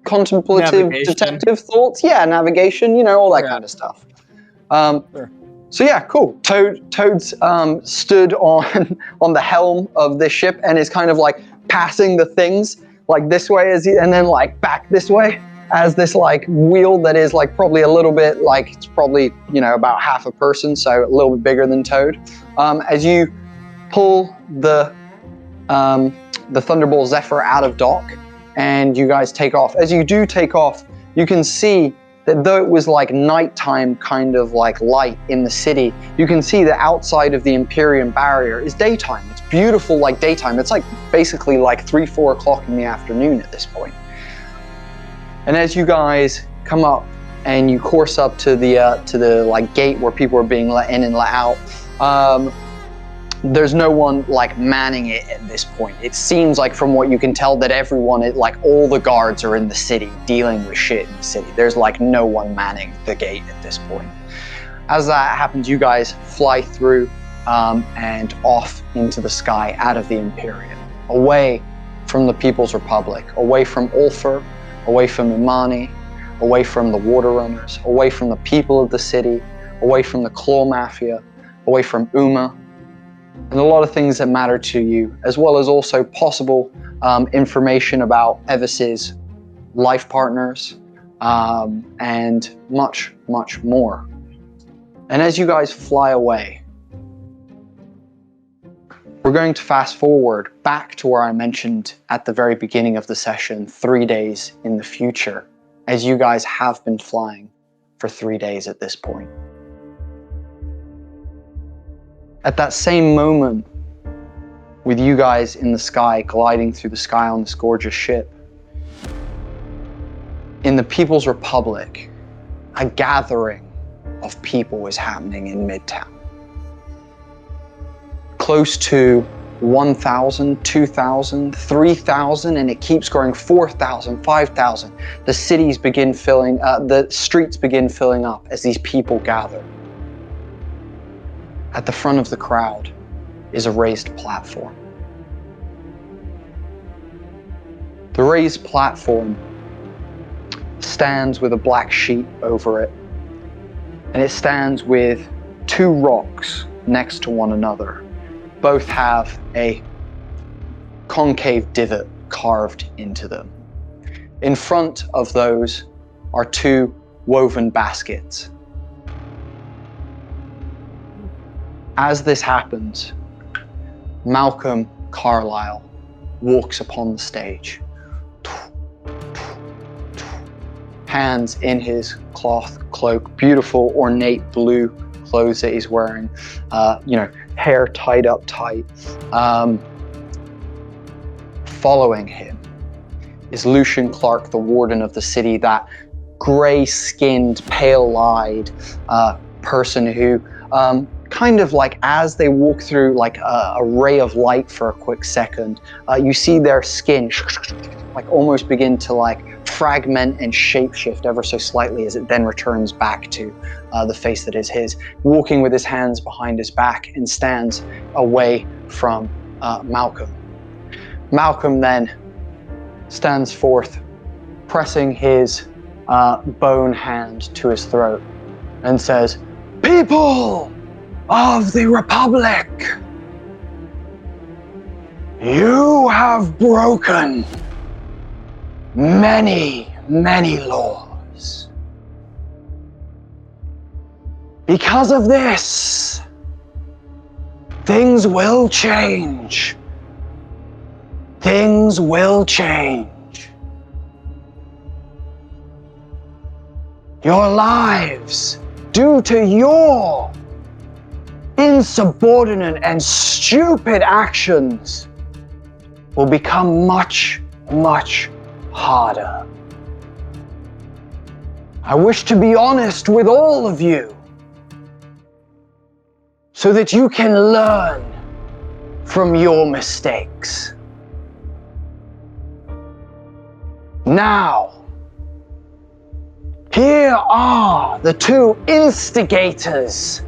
contemplative Navigation. detective thoughts. Yeah, navigation, you know, all that kind of stuff. Sure. So yeah, cool. Toad's stood on the helm of this ship and is kind of like passing the things like this way and then like back this way as this like wheel that is like probably a little bit like it's probably, you know, about half a person, so a little bit bigger than Toad. As you pull the Thunderbolt Zephyr out of dock and you guys take off. As you do take off, you can see that though it was like nighttime kind of like light in the city, you can see that outside of the Imperium barrier is daytime. It's beautiful like daytime. It's like basically like 3-4 o'clock in the afternoon at this point. And as you guys come up and you course up to the like gate where people are being let in and let out, there's no one like manning it at this point. It seems like from what you can tell that everyone, like all the guards are in the city dealing with shit in the city. There's like no one manning the gate at this point. As that happens, you guys fly through and off into the sky out of the Imperium, away from the People's Republic, away from Ulfr, away from Imani, away from the Water Runners, away from the people of the city, away from the Claw Mafia, away from Uma, and a lot of things that matter to you, as well as also possible information about Evis's life partners and much, much more. And as you guys fly away, we're going to fast forward back to where I mentioned at the very beginning of the session, 3 days in the future, as you guys have been flying for 3 days at this point. At that same moment, with you guys in the sky, gliding through the sky on this gorgeous ship, in the People's Republic, a gathering of people is happening in Midtown. Close to 1,000, 2,000, 3,000, and it keeps growing, 4,000, 5,000. The streets begin filling up as these people gather. At the front of the crowd is a raised platform. The raised platform stands with a black sheet over it, and it stands with two rocks next to one another. Both have a concave divot carved into them. In front of those are two woven baskets. As this happens, Malcolm Carlyle walks upon the stage. Hands in his cloth cloak, beautiful ornate blue clothes that he's wearing, hair tied up tight. Following him is Lucian Clark, the warden of the city, that gray-skinned, pale-eyed person who kind of like as they walk through like a ray of light for a quick second, you see their skin like almost begin to like fragment and shapeshift ever so slightly as it then returns back to the face that is his, walking with his hands behind his back, and stands away from Malcolm. Malcolm then stands forth, pressing his bone hand to his throat, and says, "People of the Republic, you have broken many, many laws. Because of this, things will change. Things will change. Your lives, due to your insubordinate and stupid actions, will become much, much harder. I wish to be honest with all of you so that you can learn from your mistakes. Now, here are the two instigators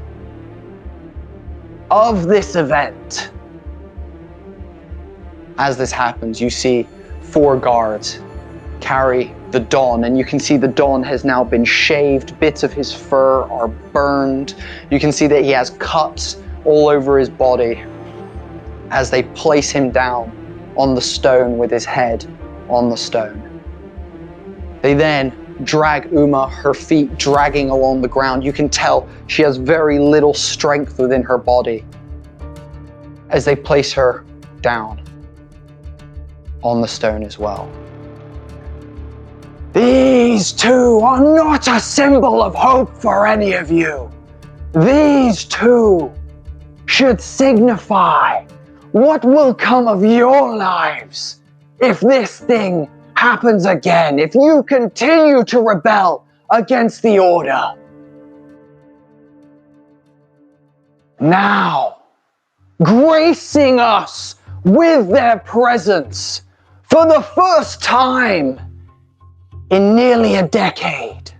of this event." As this happens, you see 4 guards carry the Don, and you can see the Don has now been shaved. Bits of his fur are burned. You can see that he has cuts all over his body as they place him down on the stone with his head on the stone. They then drag Uma, her feet dragging along the ground. You can tell she has very little strength within her body as they place her down on the stone as well. These two are not a symbol of hope for any of you. These two should signify what will come of your lives if this thing happens again, if you continue to rebel against the order. Now, gracing us with their presence for the first time in nearly a decade,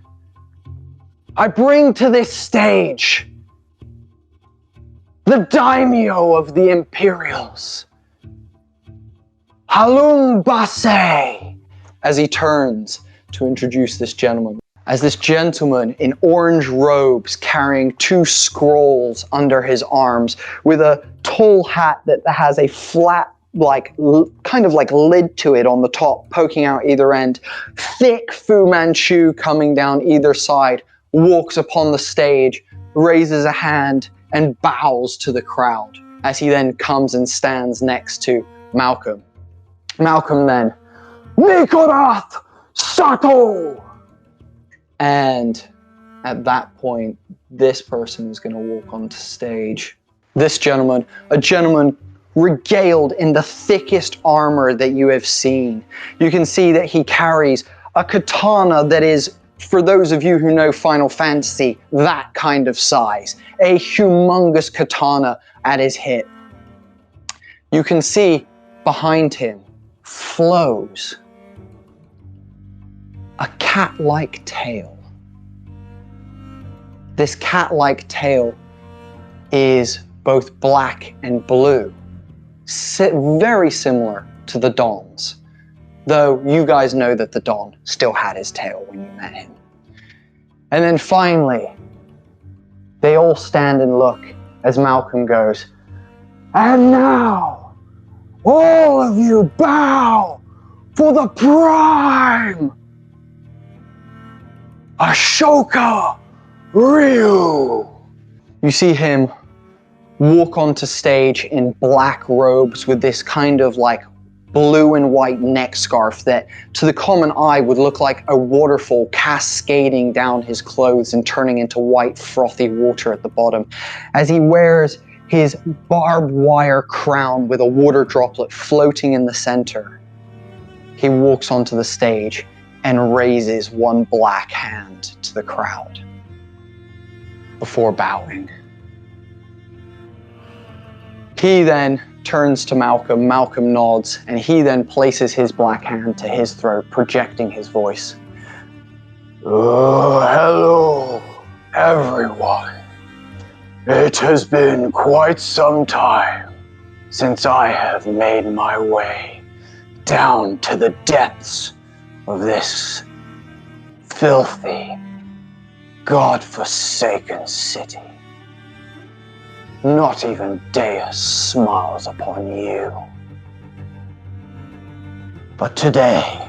I bring to this stage the daimyo of the Imperials, Halung Base, as he turns to introduce this gentleman. As this gentleman in orange robes, carrying 2 scrolls under his arms, with a tall hat that has a flat, kind of like lid to it on the top, poking out either end, thick Fu Manchu coming down either side, walks upon the stage, raises a hand, and bows to the crowd, as he then comes and stands next to Malcolm. Malcolm then, "Nikorath Sato!" And at that point, this person is going to walk onto stage. This gentleman, a gentleman regaled in the thickest armor that you have seen. You can see that he carries a katana that is, for those of you who know Final Fantasy, that kind of size. A humongous katana at his hip. You can see behind him flows a cat-like tail. This cat-like tail is both black and blue, very similar to the Don's, though you guys know that the Don still had his tail when you met him. And then finally, they all stand and look as Malcolm goes, "And now, all of you bow for the Prime, Ashoka Ryu." You see him walk onto stage in black robes with this kind of like blue and white neck scarf that to the common eye would look like a waterfall cascading down his clothes and turning into white frothy water at the bottom, as he wears his barbed wire crown with a water droplet floating in the center. He walks onto the stage and raises one black hand to the crowd before bowing. He then turns to Malcolm. Malcolm nods, and he then places his black hand to his throat, projecting his voice. "Oh, hello, everyone. It has been quite some time since I have made my way down to the depths of this filthy, God-forsaken city. Not even Deus smiles upon you. But today,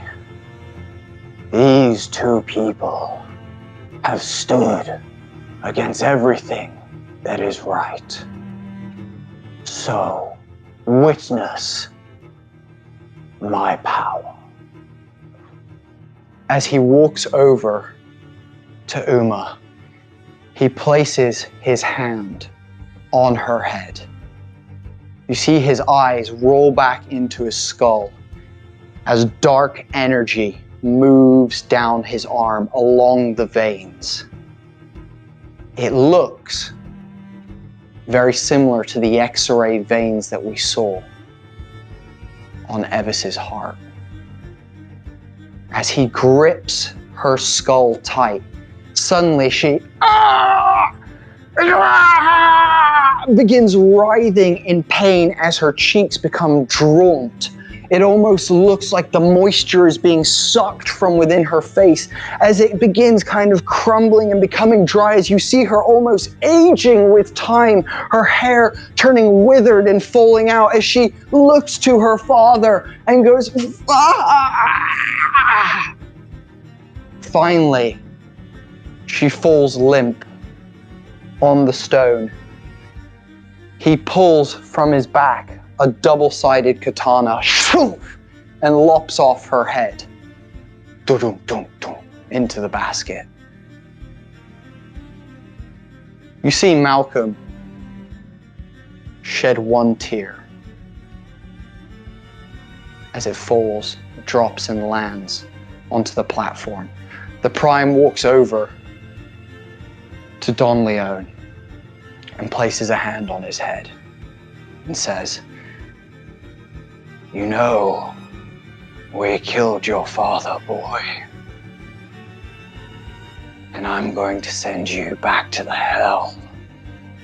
these two people have stood against everything that is right. So, witness my power." As he walks over to Uma, he places his hand on her head. You see his eyes roll back into his skull as dark energy moves down his arm along the veins. It looks very similar to the X-ray veins that we saw on Evis's heart. As he grips her skull tight, suddenly she begins writhing in pain as her cheeks become drawn. It almost looks like the moisture is being sucked from within her face as it begins kind of crumbling and becoming dry, as you see her almost aging with time, her hair turning withered and falling out as she looks to her father and goes, "Ah!" Finally, she falls limp on the stone. He pulls from his back a double-sided katana and lops off her head into the basket. You see Malcolm shed one tear as it falls, drops, and lands onto the platform. The Prime walks over to Don Leon and places a hand on his head and says, "You know, we killed your father, boy. And I'm going to send you back to the hell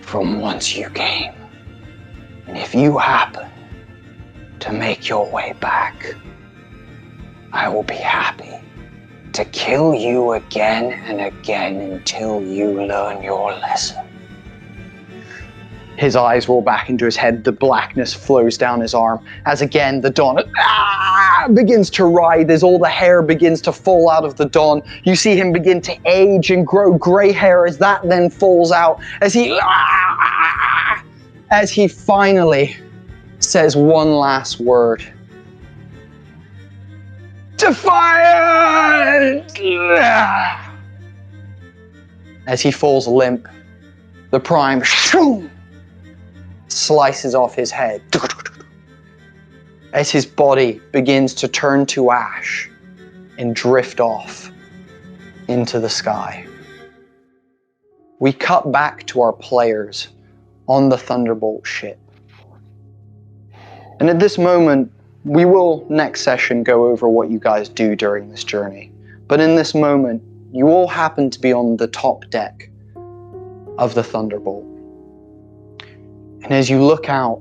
from whence you came. And if you happen to make your way back, I will be happy to kill you again and again until you learn your lesson." His eyes roll back into his head. The blackness flows down his arm as again the Don begins to writhe as all the hair begins to fall out of the Don. You see him begin to age and grow gray hair as that then falls out as he finally says one last word. "Defiant!" As he falls limp, the Prime slices off his head as his body begins to turn to ash and drift off into the sky. We cut back to our players on the Thunderbolt ship. And at this moment, we will next session go over what you guys do during this journey. But in this moment, you all happen to be on the top deck of the Thunderbolt. And as you look out,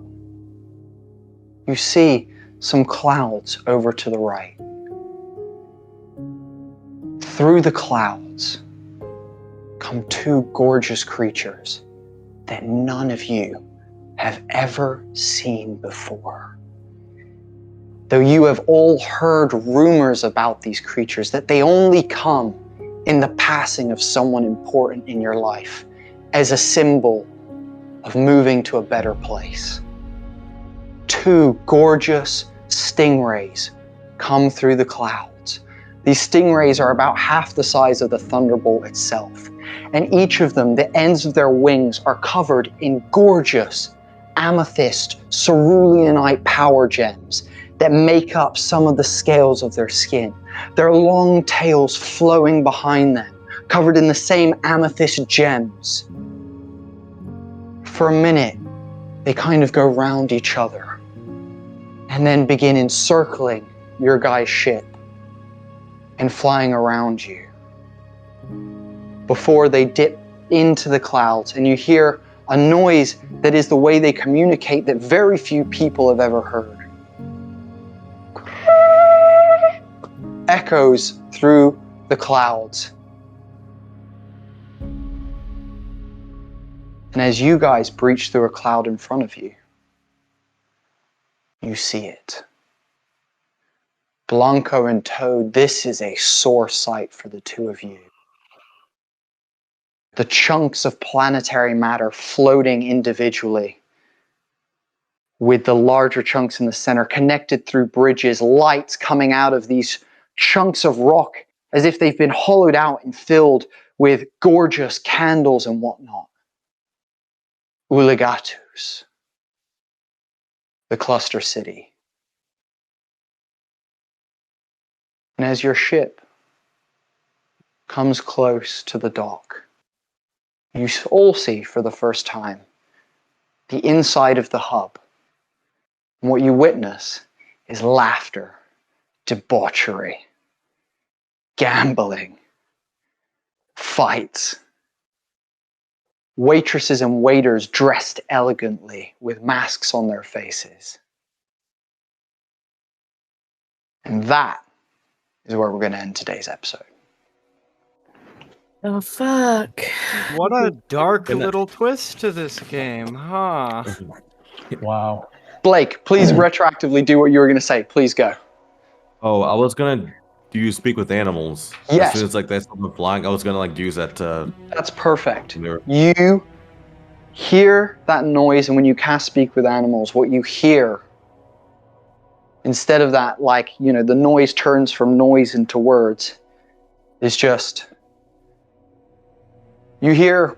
you see some clouds over to the right. Through the clouds come two gorgeous creatures that none of you have ever seen before. Though you have all heard rumors about these creatures, that they only come in the passing of someone important in your life as a symbol of moving to a better place. Two gorgeous stingrays come through the clouds. These stingrays are about half the size of the Thunderbolt itself, and each of them, the ends of their wings are covered in gorgeous amethyst ceruleanite power gems that make up some of the scales of their skin. Their long tails flowing behind them, covered in the same amethyst gems. For a minute, they kind of go round each other and then begin encircling your guy's ship and flying around you before they dip into the clouds, and you hear a noise that is the way they communicate that very few people have ever heard. Echoes through the clouds. And as you guys breach through a cloud in front of you, you see it. Blanco and Toad, this is a sore sight for the two of you. The chunks of planetary matter floating individually, with the larger chunks in the center connected through bridges, lights coming out of these chunks of rock as if they've been hollowed out and filled with gorgeous candles and whatnot. Uligatus, the cluster city. And as your ship comes close to the dock, you all see for the first time the inside of the hub. And what you witness is laughter, debauchery, gambling, fights, waitresses and waiters dressed elegantly with masks on their faces. And that is where we're going to end today's episode. Oh, fuck. What a dark little twist to this game, huh? Wow. Blake, please retroactively do what you were going to say. Please go. Oh, I was gonna. Do you speak with animals? Yes. As soon as like there's something flying, I was gonna use that. That's perfect. Mirror. You hear that noise, and when you cast speak with animals, what you hear, instead of that, the noise turns from noise into words, is just, you hear,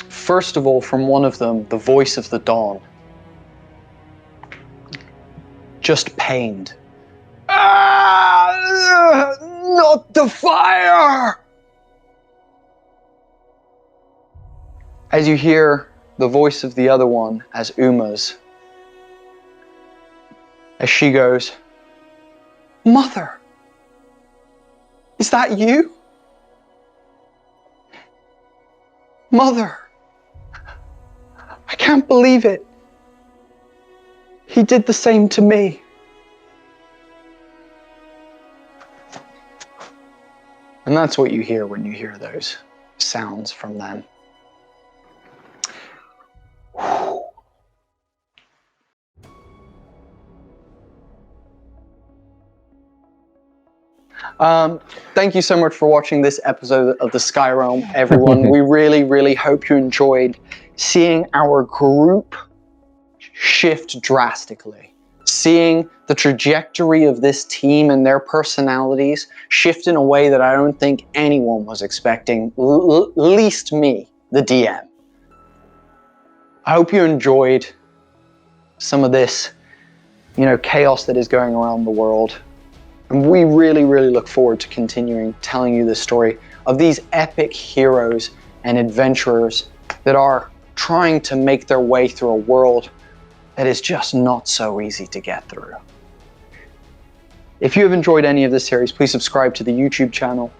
first of all, from one of them, the voice of the dawn. Just pained. Ah, not the fire! As you hear the voice of the other one as Uma's, as she goes, Mother, is that you? Mother, I can't believe it. He did the same to me. And that's what you hear when you hear those sounds from them. Thank you so much for watching this episode of the Sky Realm, everyone. We really, really hope you enjoyed seeing our group shift drastically, seeing the trajectory of this team and their personalities shift in a way that I don't think anyone was expecting, least me, the DM. I hope you enjoyed some of this, chaos that is going around the world. And we really, really look forward to continuing telling you the story of these epic heroes and adventurers that are trying to make their way through a world that is just not so easy to get through. If you have enjoyed any of this series, please subscribe to the YouTube channel.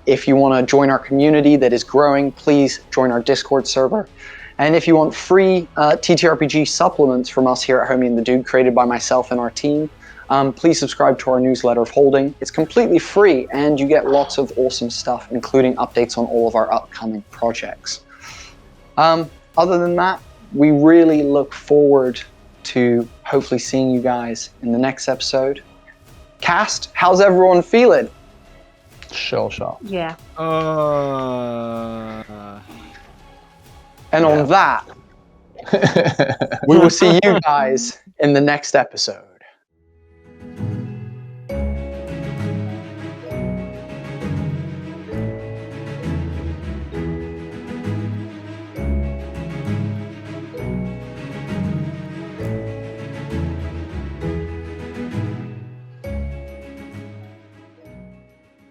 If you want to join our community that is growing, please join our Discord server. And if you want free TTRPG supplements from us here at Homie and the Dude, created by myself and our team, please subscribe to our newsletter of Holding. It's completely free, and you get lots of awesome stuff, including updates on all of our upcoming projects. Other than that, we really look forward to hopefully seeing you guys in the next episode. Cast, how's everyone feeling? Shell shock. Yeah. And on that, we will see you guys in the next episode.